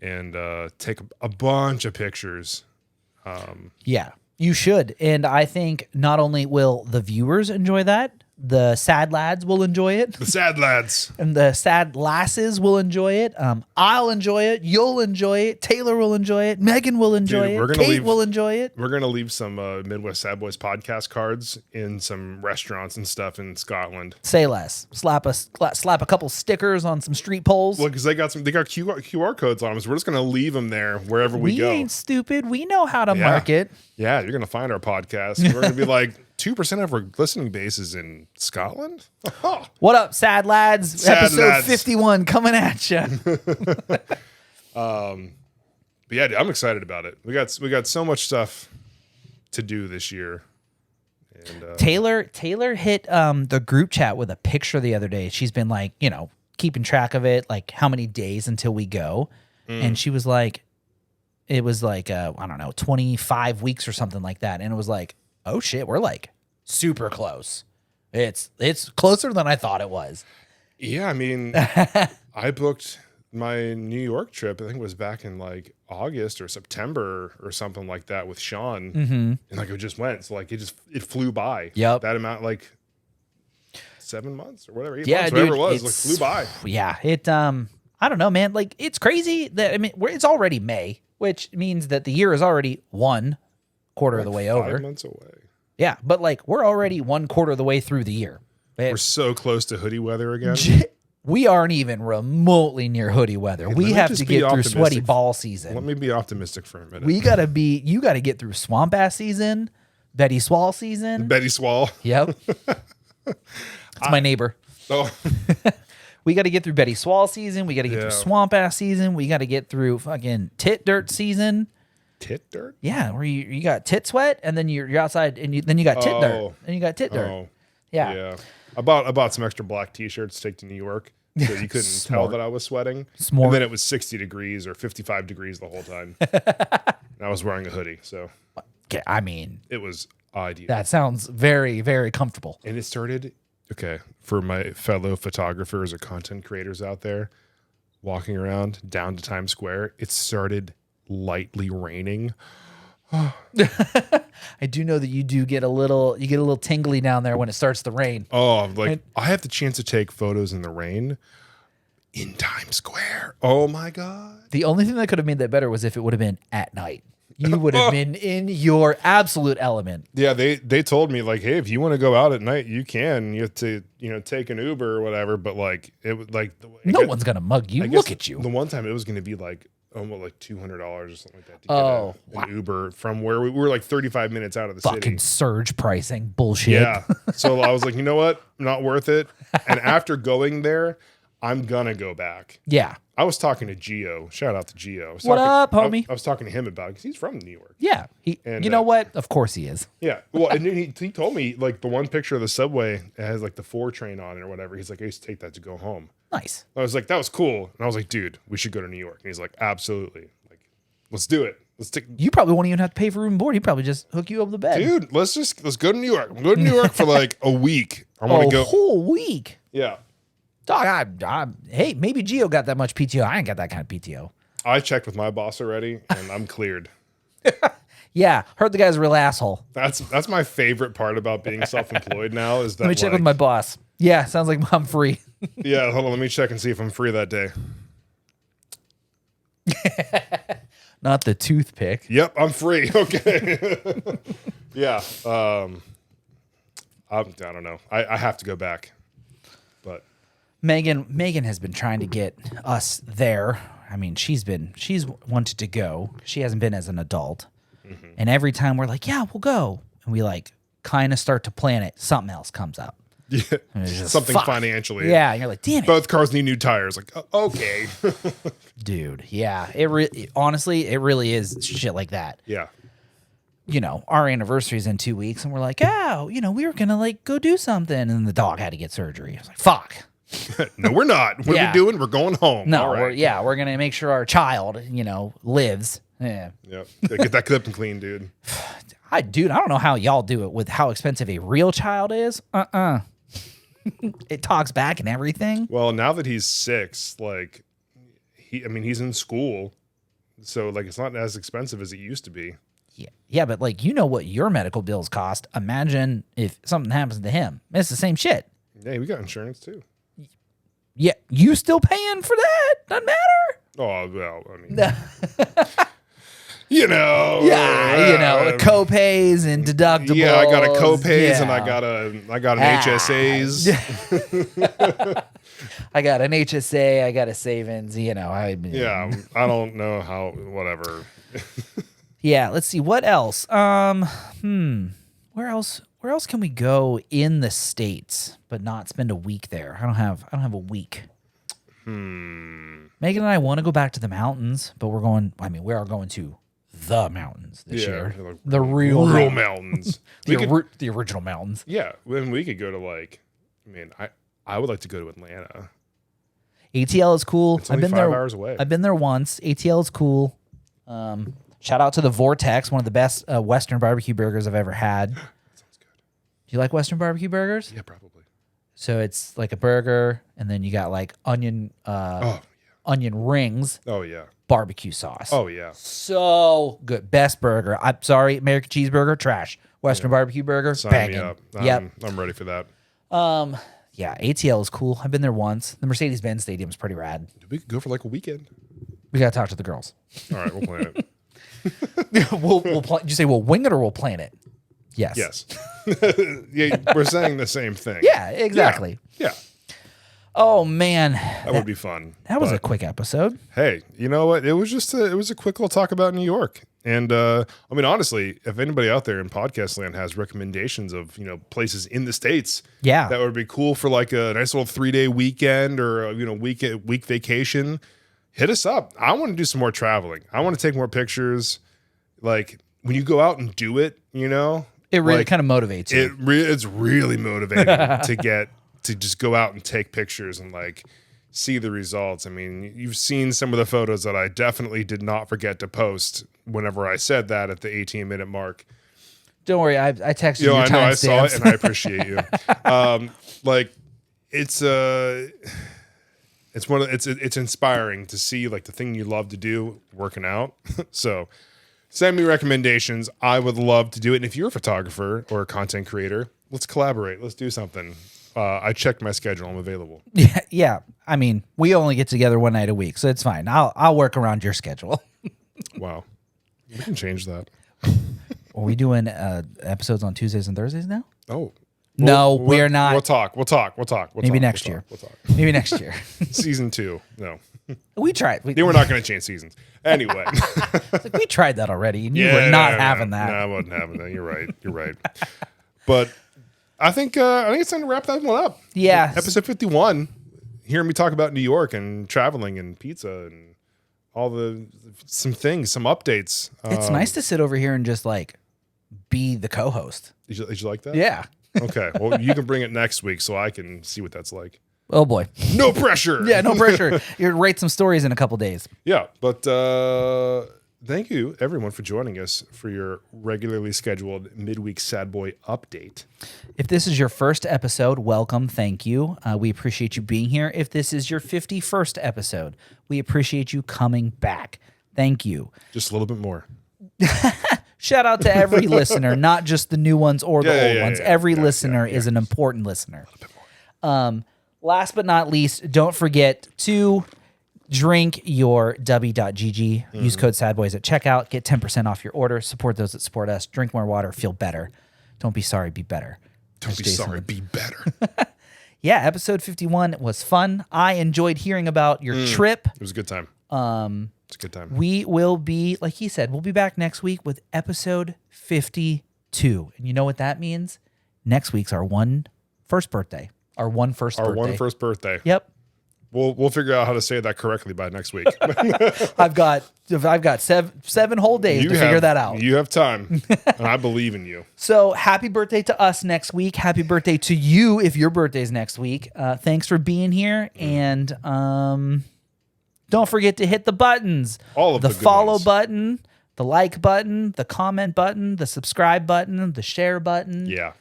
And take a bunch of pictures. Yeah, you should. And I think not only will the viewers enjoy that, the sad lads will enjoy it. The sad lads. And the sad lasses will enjoy it. I'll enjoy it. You'll enjoy it. Taylor will enjoy it. Megan will enjoy it. Kate will enjoy it. We're going to leave some Midwest Sadbois podcast cards in some restaurants and stuff in Scotland. Say less. Slap a couple stickers on some street poles. Well, because they got QR codes on them, so we're just going to leave them there wherever we go. We ain't stupid. We know how to market. Yeah, you're going to find our podcast. We're going to be like, 2% of our listening base is in Scotland. What up, sad lads? Sad Episode lads. 51 coming at you. But yeah, dude, I'm excited about it. We got so much stuff to do this year. And Taylor hit the group chat with a picture the other day. She's been like, keeping track of it, like how many days until we go. And she was like, it was like, I don't know, 25 weeks or something like that. And it was like, oh shit, we're like super close. It's closer than I thought it was. Yeah, I mean, I booked my New York trip. I think it was back in like August or September or something like that with Sean, and like it just went. So like it flew by. Yep. That amount, like 7 months or whatever, 8 months, whatever it was, like flew by. Yeah, it. I don't know, man. Like it's crazy that it's already May, which means that the year is already 1/4 of the way over. 5 months away. Yeah, but like we're already 1/4 of the way through the year. We're so close to hoodie weather again. We aren't even remotely near hoodie weather. We have to get through sweaty ball season. Let me be optimistic for a minute. You gotta get through swamp ass season, Betty Swall season. Betty Swall. Yep. That's my neighbor. Oh. We got to get through Betty Swall season. We got to get through swamp ass season. We got to get through fucking tit dirt season. Tit dirt? Yeah, where you got tit sweat, and then you're outside, and then you got tit dirt, and you got tit dirt. Oh. Yeah. Yeah. I bought some extra black t-shirts to take to New York so you couldn't tell that I was sweating. Smart. And then it was 60 degrees or 55 degrees the whole time. And I was wearing a hoodie, so Okay, I mean, it was ideal. that sounds very, very comfortable. And it started, okay, for my fellow photographers or content creators out there walking around down to Times Square, it started lightly raining. I do know that you get a little tingly down there when it starts to rain. Oh, like I have the chance to take photos in the rain in Times Square. Oh my God. The only thing that could have made that better was if it would have been at night. You would have been in your absolute element. Yeah, they told me like, hey, if you want to go out at night, you can. You have to, take an Uber or whatever. But like, it was like no one's gonna mug you. Look at you. The one time it was going to be like almost like $200 or something like that to get an Uber from where we were like 35 minutes out of the city. Fucking surge pricing bullshit. Yeah. So I was like, you know what? Not worth it. And after going there, I'm gonna go back. Yeah. I was talking to Gio. Shout out to Gio. What up, homie? I was talking to him about it because he's from New York. Yeah. You know what? Of course he is. Yeah. Well, and then he told me like the one picture of the subway that has like the 4 train on it or whatever. He's like, I used to take that to go home. Nice. I was like, that was cool. And I was like, dude, we should go to New York. And he's like, absolutely. Like, let's do it. Let's take. You probably won't even have to pay for room and board. He probably just hook you up the bed. Dude, let's go to New York. I'm going to New York for like a week. I want to go. A whole week. Yeah. Dog, hey, maybe Gio got that much PTO. I ain't got that kind of PTO. I checked with my boss already, and I'm cleared. Yeah, heard the guy's a real asshole. That's my favorite part about being self-employed now is that. Let me check with my boss. Yeah, sounds like I'm free. Yeah, hold on. Let me check and see if I'm free that day. Not the toothpick. Yep, I'm free. Okay. Yeah. I don't know. I have to go back, but. Megan has been trying to get us there. I mean, she's wanted to go. She hasn't been as an adult. Mm-hmm. And every time we're like, yeah, we'll go. And we like kind of start to plan it. Something else comes up. Yeah. Just, something financially. Yeah. And you're like, damn it. Both cars need new tires. Like, okay. Dude. Yeah. Honestly, it really is shit like that. Yeah. You know, our anniversary is in 2 weeks and we're like, oh, you know, we were going to like go do something. And the dog had to get surgery. I was like, fuck. No, we're not. What are we doing? We're going home. No, all right. we're going to make sure our child, you know, lives. Yeah. Yep. Get that clip and clean, dude. I don't know how y'all do it with how expensive a real child is. It talks back and everything. Well, now that he's 6, like he's in school. So like it's not as expensive as it used to be. Yeah. Yeah, but like you know what your medical bills cost. Imagine if something happens to him. It's the same shit. Yeah, we got insurance too. Yeah, you still paying for that? Doesn't matter. Oh, well, I mean, you know. Yeah, you know, co-pays and deductibles. Yeah, I got a co-pays and I got an HSAs. I got an HSA, I got a savings, you know. I don't know how, whatever. Yeah, let's see. What else? Where else can we go in the States but not spend a week there? I don't have a week. Megan and I want to go back to the mountains, but we are going to the mountains this year. Like the real mountains. the original mountains. Yeah, when we could go to like, I would like to go to Atlanta. ATL is cool. It's only 5 hours away. I've been there once. ATL is cool. Shout out to the Vortex, one of the best Western barbecue burgers I've ever had. Sounds good. Do you like Western barbecue burgers? Yeah, probably. So it's like a burger, and then you got like onion rings. Oh yeah. Barbecue sauce. Oh yeah. So good. Best burger. I'm sorry, American cheeseburger, trash. Western barbecue burger, sign me up. Yep. I'm ready for that. Yeah, ATL is cool. I've been there once. The Mercedes-Benz Stadium is pretty rad. We could go for like a weekend. We gotta talk to the girls. All right, we'll plan it. Did you say we'll wing it or we'll plan it? Yes. Yes. Yeah, we're saying the same thing. Yeah, exactly. Yeah. Oh man, that would be fun. That was a quick episode. Hey, you know what? It was just a quick little talk about New York. And honestly, if anybody out there in podcast land has recommendations of places in the States, that would be cool for like a nice little 3-day weekend or week vacation, hit us up. I want to do some more traveling. I want to take more pictures. Like when you go out and do it, it really kind of motivates you. It's really motivating to just go out and take pictures and like see the results. I mean, you've seen some of the photos that I definitely did not forget to post whenever I said that at the 18-minute mark. Don't worry, I texted you. I know I saw it and I appreciate you. It's inspiring to see like the thing you love to do working out. So send me recommendations. I would love to do it. And if you're a photographer or a content creator, let's collaborate. Let's do something. I checked my schedule. I'm available. Yeah. I mean, we only get together one night a week, so it's fine. I'll work around your schedule. Wow. We can change that. Are we doing episodes on Tuesdays and Thursdays now? Oh. No, we're not. We'll talk. Maybe next year. Maybe next year. Season 2. No. We tried. They were not going to change seasons. Anyway. We tried that already, and you were not having that. No, I wasn't having that. You're right. But I think it's time to wrap that one up. Yeah. Episode 51. hearing me talk about New York and traveling and pizza and some updates. It's nice to sit over here and just like be the co-host. Did you like that? Yeah. Okay. Well, you can bring it next week so I can see what that's like. Oh boy. No pressure. Yeah, no pressure. You're gonna write some stories in a couple days. Yeah, but thank you everyone for joining us for your regularly scheduled midweek Sad Boy update. If this is your first episode, welcome. Thank you. We appreciate you being here. If this is your 51st episode, we appreciate you coming back. Thank you. Just a little bit more. Shout out to every listener, not just the new ones or the old ones. Every listener is an important listener. A little bit more. Last but not least, don't forget to drink your w.gg. Use code SADBOYS at checkout. Get 10% off your order. Support those that support us. Drink more water. Feel better. Don't be sorry. Be better. Don't be sorry. Be better. Yeah, episode 51 was fun. I enjoyed hearing about your trip. It was a good time. It's a good time. We will be, like he said, we'll be back next week with episode 52. And you know what that means? Next week's our first birthday. Our first birthday. Yep. We'll figure out how to say that correctly by next week. I've got seven whole days to figure that out. You have time, and I believe in you. So happy birthday to us next week. Happy birthday to you if your birthday's next week. Thanks for being here, and don't forget to hit the buttons. All of the follow button, the like button, the comment button, the subscribe button, the share button. Yeah.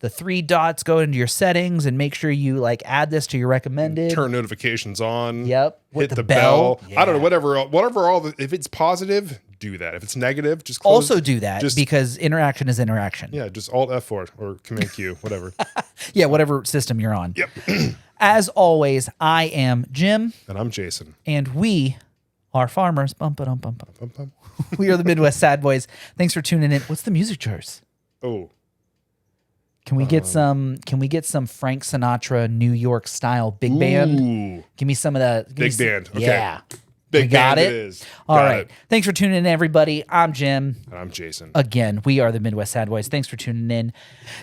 The 3 dots, go into your settings and make sure you like add this to your recommended. Turn notifications on. Yep. Hit the bell. Yeah. I don't know, whatever. If it's positive, do that. If it's negative, just close. Also do that because interaction is interaction. Yeah, just Alt F4 or Command Q, whatever. Yeah, whatever system you're on. Yep. As always, I am Jim. And I'm Jason. And we are farmers. Bum, ba, dum, bum, bum. Bum, bum. We are the Midwest Sad Boys. Thanks for tuning in. What's the music choice? Oh. Can we get some Frank Sinatra New York style big band? Give me some of that. Big band. Okay. Yeah. Big band it is. All right. Thanks for tuning in, everybody. I'm Jim. And I'm Jason. Again, we are the Midwest Sad Boys. Thanks for tuning in.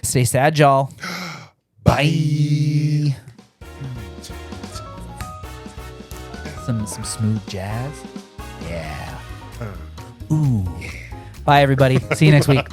Stay sad, y'all. Bye. Some smooth jazz. Yeah. Ooh. Yeah. Bye, everybody. See you next week.